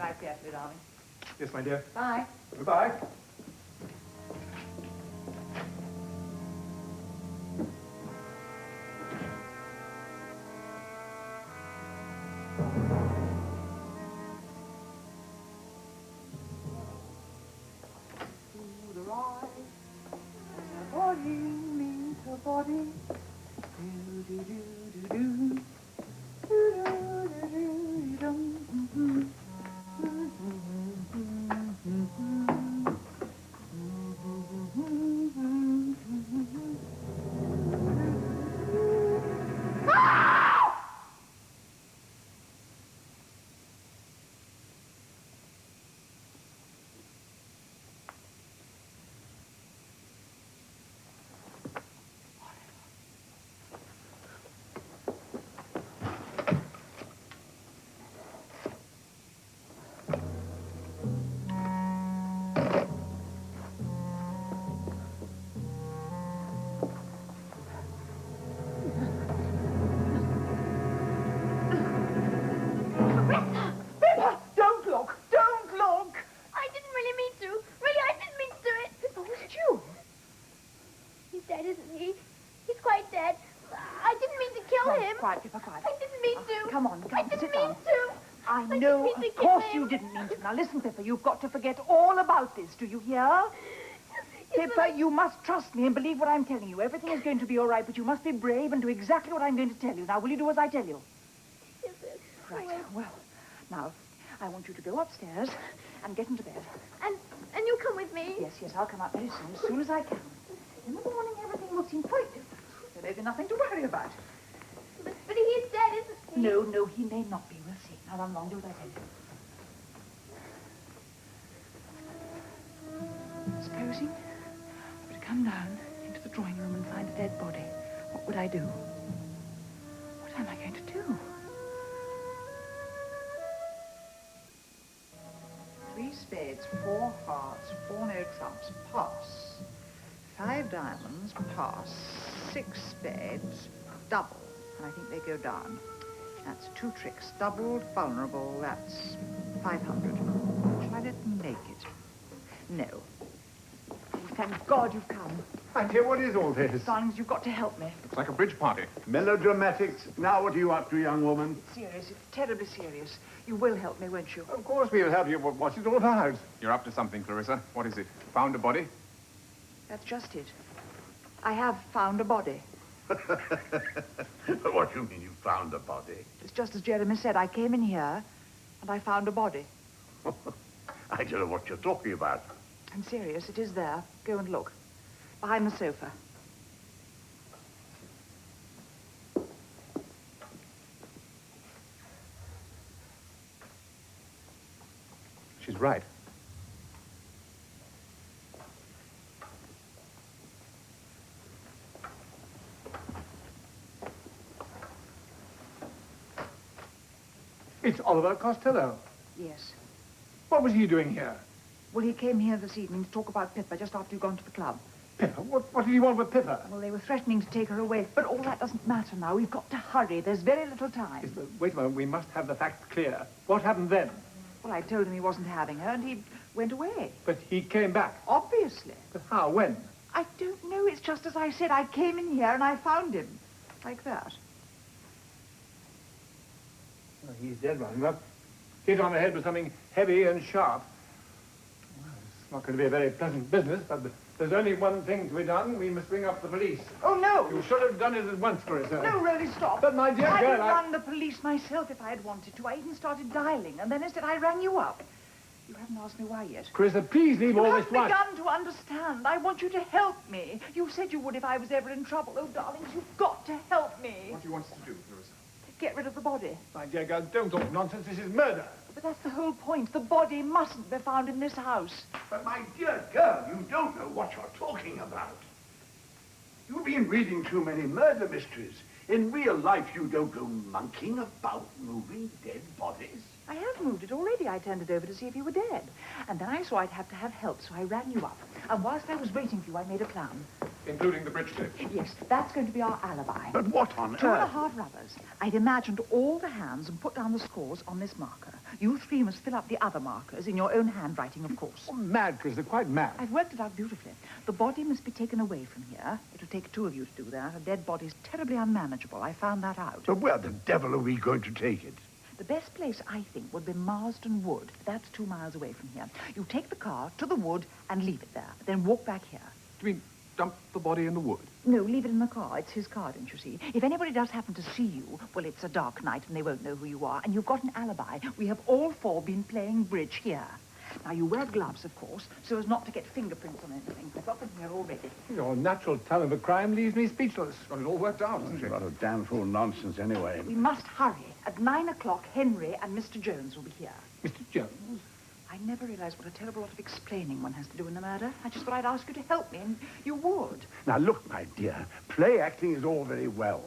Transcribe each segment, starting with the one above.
Drive carefully, darling. Yes, my dear. Bye. Goodbye. To the right, a body meets a body. Do-do-do-do-do. Do-do-do-do-do. Quiet, Pippa, quiet. I didn't mean to. Come on, sit down. I didn't know, mean to of kill course him. you didn't mean to. Now listen, Pippa, you've got to forget all about this. Do you hear? Pippa, you must trust me and believe what I'm telling you. Everything is going to be all right, but you must be brave and do exactly what I'm going to tell you. Now, will you do as I tell you? Yes, sir. Right. Well, now, I want you to go upstairs and get into bed. And you'll come with me? Yes, I'll come up very soon as I can. In the morning, everything will seem quite different. There may be nothing to worry about. But he is dead, isn't he? No, he may not be. We'll see. Now run along, do what I tell you. Supposing I were to come down into the drawing room and find a dead body, what would I do? What am I going to do? 3 spades, 4 hearts, 4 no trumps, pass. 5 diamonds, pass. 6 spades, double. And I think they go down. That's 2 tricks. Doubled, vulnerable, that's 500. Shall I let them make it? No. Oh, thank God you've come. My dear, what is all this? Darlings, you've got to help me. Looks like a bridge party. Melodramatics. Now what are you up to, young woman? It's serious. It's terribly serious. You will help me, won't you? Of course we'll help you. What's it all about? You're up to something, Clarissa. What is it? Found a body? That's just it. I have found a body. What do you mean you found a body? It's just as Jeremy said. I came in here and I found a body. I don't know what you're talking about. I'm serious. It is there. Go and look. Behind the sofa. She's right. It's Oliver Costello. Yes. What was he doing here? Well, he came here this evening to talk about Pippa just after you'd gone to the club. Pippa? What did he want with Pippa? Well, they were threatening to take her away, but all that doesn't matter now. We've got to hurry. There's very little time. Yes, but wait a moment. We must have the facts clear. What happened then? Well, I told him he wasn't having her, and he went away. But he came back. Obviously. But how? When? I don't know. It's just as I said. I came in here and I found him. Like that. Oh, he's dead, Ron. Well, hit on the head with something heavy and sharp. Well, it's not going to be a very pleasant business, but there's only one thing to be done. We must ring up the police. Oh, no! You should have done it at once, Clarissa. No, really, stop. But, my dear I'd girl, have rung the police myself if I had wanted to. I even started dialing, and then instead I rang you up. You haven't asked me why yet. Clarissa, please leave You all this haven't to us. begun to understand. I want you to help me. You said you would if I was ever in trouble. Oh, darlings, you've got to help me. What do you want us to do, Clarissa? Get rid of the body. My dear girl, don't talk nonsense. This is murder. But that's the whole point. The body mustn't be found in this house. But my dear girl, you don't know what you're talking about. You've been reading too many murder mysteries. In real life, you don't go monkeying about moving dead bodies. I have moved it already. I turned it over to see if you were dead. And then I saw I'd have to have help, so I rang you up. And whilst I was waiting for you, I made a plan. Including the bridge tip. Yes, that's going to be our alibi. But what on 2.5 earth? rubbers. I'd imagined all the hands and put down the scores on this marker. You three must fill up the other markers in your own handwriting, of course. Oh, mad, Chris, they're quite mad. I've worked it out beautifully. The body must be taken away from here. It'll take two of you to do that. A dead body's terribly unmanageable. I found that out. But where the devil are we going to take it? The best place, I think, would be Marsden Wood. That's 2 miles away from here. You take the car to the wood and leave it there. Then walk back here. Do you mean dump the body in the wood? No, leave it in the car. It's his car, don't you see? If anybody does happen to see you, well, it's a dark night and they won't know who you are. And you've got an alibi. We have all four been playing bridge here. Now, you wear gloves, of course, so as not to get fingerprints on anything. I've got them here already. Your natural talent for crime leaves me speechless. Well, it all worked out, hasn't It's a it? lot of damn fool nonsense anyway. We must hurry. At 9 o'clock, Henry and Mr. Jones will be here. Mr. Jones? I never realized what a terrible lot of explaining one has to do in a murder. I just thought I'd ask you to help me, and you would. Now, look, my dear, play acting is all very well.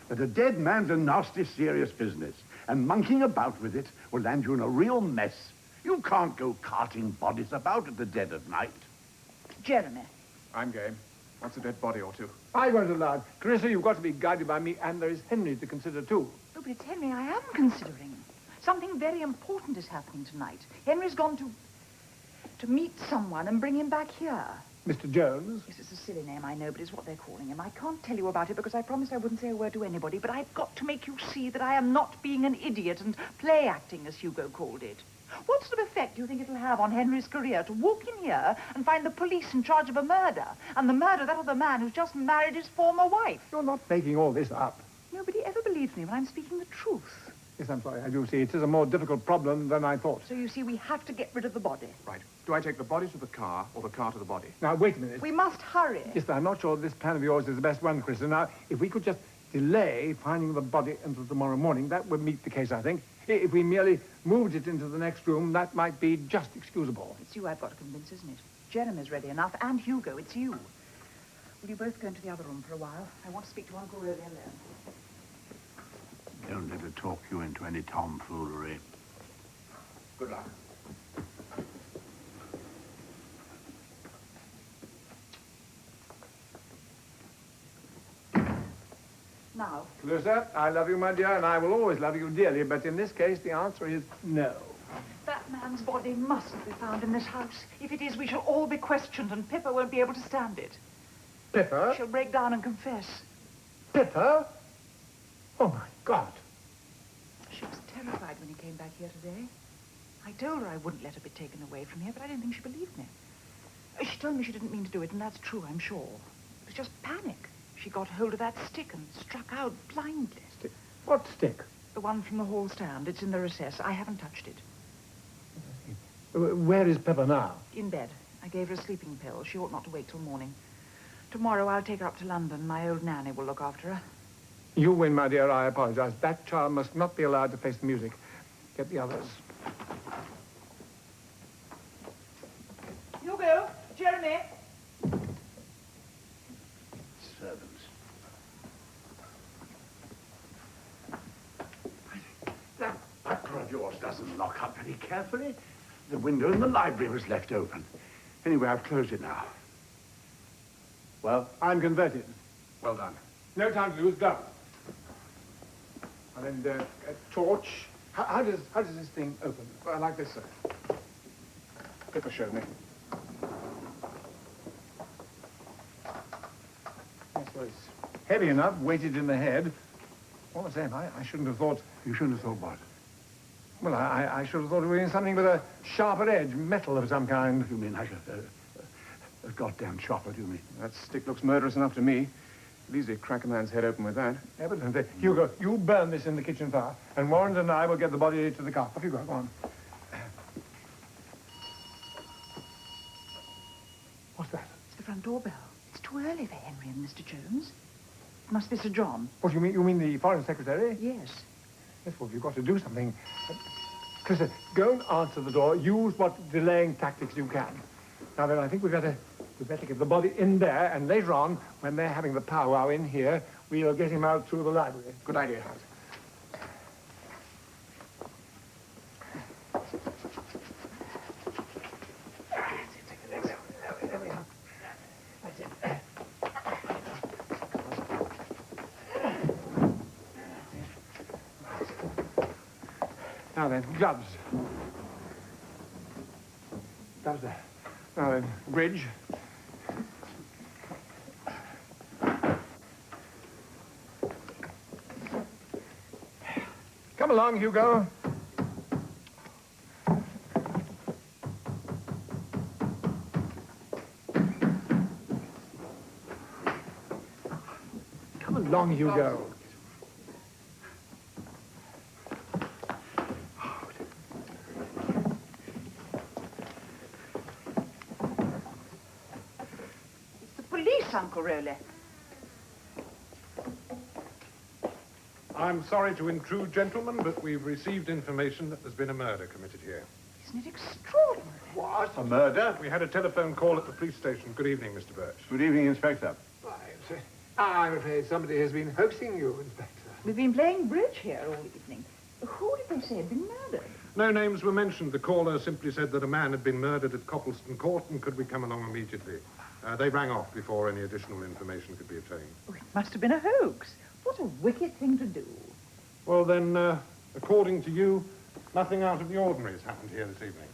But a dead man's a nasty, serious business. And monkeying about with it will land you in a real mess. You can't go carting bodies about at the dead of night. Jeremy. I'm game. What's a dead body or two? I won't allow it. Clarissa, you've got to be guided by me, and there is Henry to consider, too. Oh, but it's Henry I am considering. Something very important is happening tonight. Henry's gone to meet someone and bring him back here. Mr. Jones? Yes, it's a silly name, I know, but it's what they're calling him. I can't tell you about it because I promised I wouldn't say a word to anybody, but I've got to make you see that I am not being an idiot and play acting, as Hugo called it. What sort of effect do you think it'll have on Henry's career to walk in here and find the police in charge of a murder, and the murder that of the man who's just married his former wife? You're not making all this up. Nobody ever believes me when I'm speaking the truth. Yes, I'm sorry, I do see. It is a more difficult problem than I thought. So you see, we have to get rid of the body. Right. Do I take the body to the car or the car to the body? Now, wait a minute. We must hurry. Yes, but I'm not sure this plan of yours is the best one, Chris. Now, if we could just delay finding the body until tomorrow morning, that would meet the case, I think. If we merely moved it into the next room, that might be just excusable. It's you I've got to convince, isn't it? Jeremy's ready enough, and Hugo, it's you. Will you both go into the other room for a while? I want to speak to Uncle Roly alone. Don't let her talk you into any tomfoolery. Good luck. Now, Clarissa, I love you, my dear, and I will always love you dearly, but in this case, the answer is no. that man's body mustn't be found in this house. If it is, we shall all be questioned, and Pippa won't be able to stand it. Pippa? She'll break down and confess. Pippa? Oh, my God. She was terrified when he came back here today. I told her I wouldn't let her be taken away from here, but I didn't think she believed me. She told me she didn't mean to do it, and that's true, I'm sure. It was just panic. She got hold of that stick and struck out blindly. Stick? What stick? The one from the hall stand. It's in the recess. I haven't touched it. Where is Pippa now? In bed. I gave her a sleeping pill. She ought not to wait till morning. Tomorrow I'll take her up to London. My old nanny will look after her. You win, my dear. I apologize. That child must not be allowed to face the music. Get the others. Hugo! Jeremy! Servants. That butler of yours doesn't lock up very carefully. The window in the library was left open. Anyway, I've closed it now. Well? I'm converted. Well done. No time to lose. Go. And then a torch. How does this thing open? Well, like this, sir. Pippa showed me. Yes, well, it's heavy enough, weighted in the head. All the same, I shouldn't have thought... You shouldn't have thought what? Well, I should have thought it was something with a sharper edge, metal of some kind. You mean like a goddamn chopper, do you mean? That stick looks murderous enough to me. It'll easily crack a man's head open with that. Evidently. Hugo, you burn this in the kitchen fire, and Warren and I will get the body to the car. Off you go, go on. What's that? It's the front doorbell. It's too early for Henry and Mr. Jones. It must be Sir John. What, you mean the foreign secretary? Yes. Yes, well, you've got to do something. Clarissa, go and answer the door. Use what delaying tactics you can. Now then, I think we'd better get the body in there, and later on, when they're having the powwow in here, we'll get him out through the library. Good idea. Now then, gloves. Gloves there. Now then, bridge. Come along, Hugo. Come along, Hugo. It's the police, Uncle Rowley. I'm sorry to intrude, gentlemen, but we've received information that there's been a murder committed here. Isn't it extraordinary? What? A murder? We had a telephone call at the police station. Good evening, Mr. Birch. Good evening, Inspector. I'm afraid somebody has been hoaxing you, Inspector. We've been playing bridge here all evening. Who did they say had been murdered? No names were mentioned. The caller simply said that a man had been murdered at Coppleston Court and could we come along immediately. They rang off before any additional information could be obtained. Oh, it must have been a hoax. What a wicked thing to do. Well, then, according to you, nothing out of the ordinary has happened here this evening.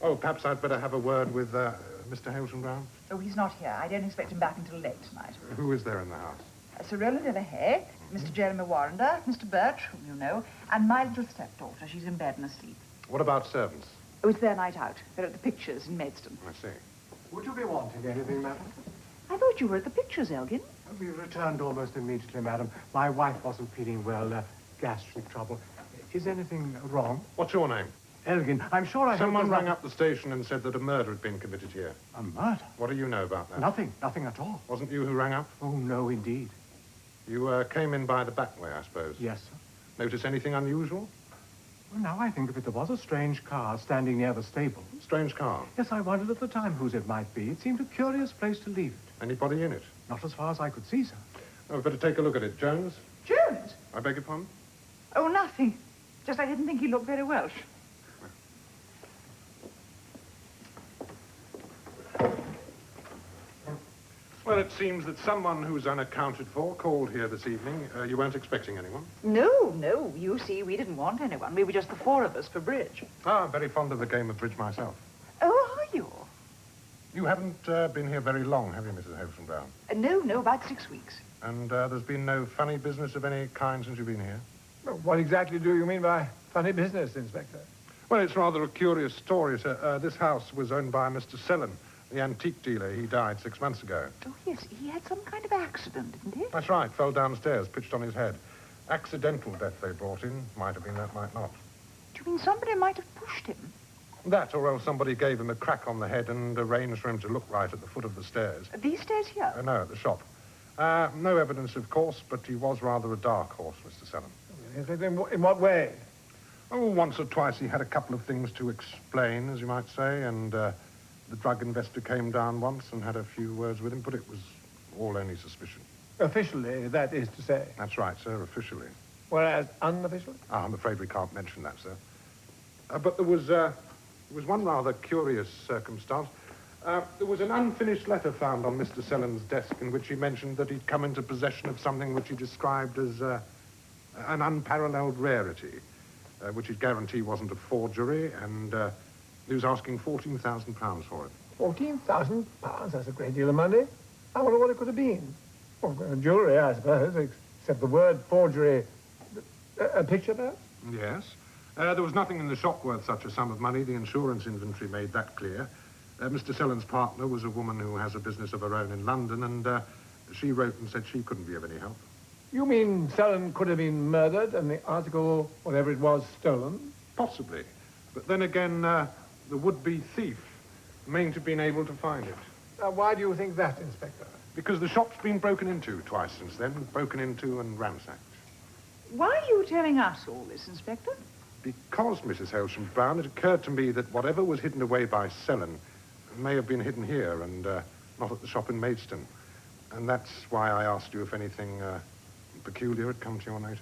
Oh, perhaps I'd better have a word with Mr. Hailsham Brown. Oh, he's not here. I don't expect him back until late tonight. Who is there in the house? Sir Roland Everhay, Mr. Jeremy Warrender, Mr. Birch, whom you know, and my little stepdaughter. She's in bed and asleep. What about servants? Oh, it's their night out. They're at the pictures in Maidstone. I see. Would you be wanting anything, madam? I thought you were at the pictures, Elgin. We returned almost immediately, madam. My wife wasn't feeling well, gastric trouble. Is anything wrong? What's your name? Elgin, I'm sure I Someone heard the rang up the station and said that a murder had been committed here. A murder? What do you know about that? Nothing at all. Wasn't you who rang up? Oh, no, indeed. You came in by the back way, I suppose. Yes, sir. Notice anything unusual? Well, now I think of it, there was a strange car standing near the stable. Strange car. Yes, I wondered at the time whose it might be. It seemed a curious place to leave it. Anybody in it? Not as far as I could see, sir. Oh, we'd better take a look at it. Jones? Jones? I beg your pardon? Oh, nothing. Just I didn't think he looked very Welsh. Well, it seems that someone who's unaccounted for called here this evening. You weren't expecting anyone? No. You see, we didn't want anyone. We were just the four of us for bridge. Ah, I'm very fond of the game of bridge myself. Oh, are you? You haven't been here very long, have you, Mrs. Hailsham Brown? No, about 6 weeks. And there's been no funny business of any kind since you've been here? Well, what exactly do you mean by funny business, Inspector? Well, it's rather a curious story, sir. This house was owned by Mr. Sellen, the antique dealer. He died 6 months ago. Oh, yes, he had some kind of accident, didn't he? That's right, fell downstairs, pitched on his head. Accidental death they brought in. Might have been that, might not. Do you mean somebody might have pushed him? That, or else somebody gave him a crack on the head and arranged for him to look right at the foot of the stairs. These stairs here? No, at the shop. No evidence, of course, but he was rather a dark horse, Mr. Sellen. Inspector, in what way? Oh, once or twice he had a couple of things to explain, as you might say, and the drug investor came down once and had a few words with him, but it was all only suspicion. Officially, that is to say. That's right, sir, officially. Whereas unofficially? Ah, I'm afraid we can't mention that, sir. But there was one rather curious circumstance. There was an unfinished letter found on Mr. Sellen's desk in which he mentioned that he'd come into possession of something which he described as an unparalleled rarity, which he'd guarantee wasn't a forgery, and he was asking £14,000 for it. £14,000? That's a great deal of money. I wonder what it could have been. Well, jewellery, I suppose, except the word forgery. A picture, perhaps? Yes. There was nothing in the shop worth such a sum of money. The insurance inventory made that clear. Mr. Sellen's partner was a woman who has a business of her own in London, and she wrote and said she couldn't be of any help. You mean Sellen could have been murdered and the article, whatever it was, stolen? Possibly. But then again, the would-be thief mayn't have been able to find it. Why do you think that, Inspector? Because the shop's been broken into twice since then. Broken into and ransacked. Why are you telling us all this, Inspector? Because, Mrs. Hailsham Brown, it occurred to me that whatever was hidden away by Sellen may have been hidden here and not at the shop in Maidstone. And that's why I asked you if anything peculiar had come to your notice.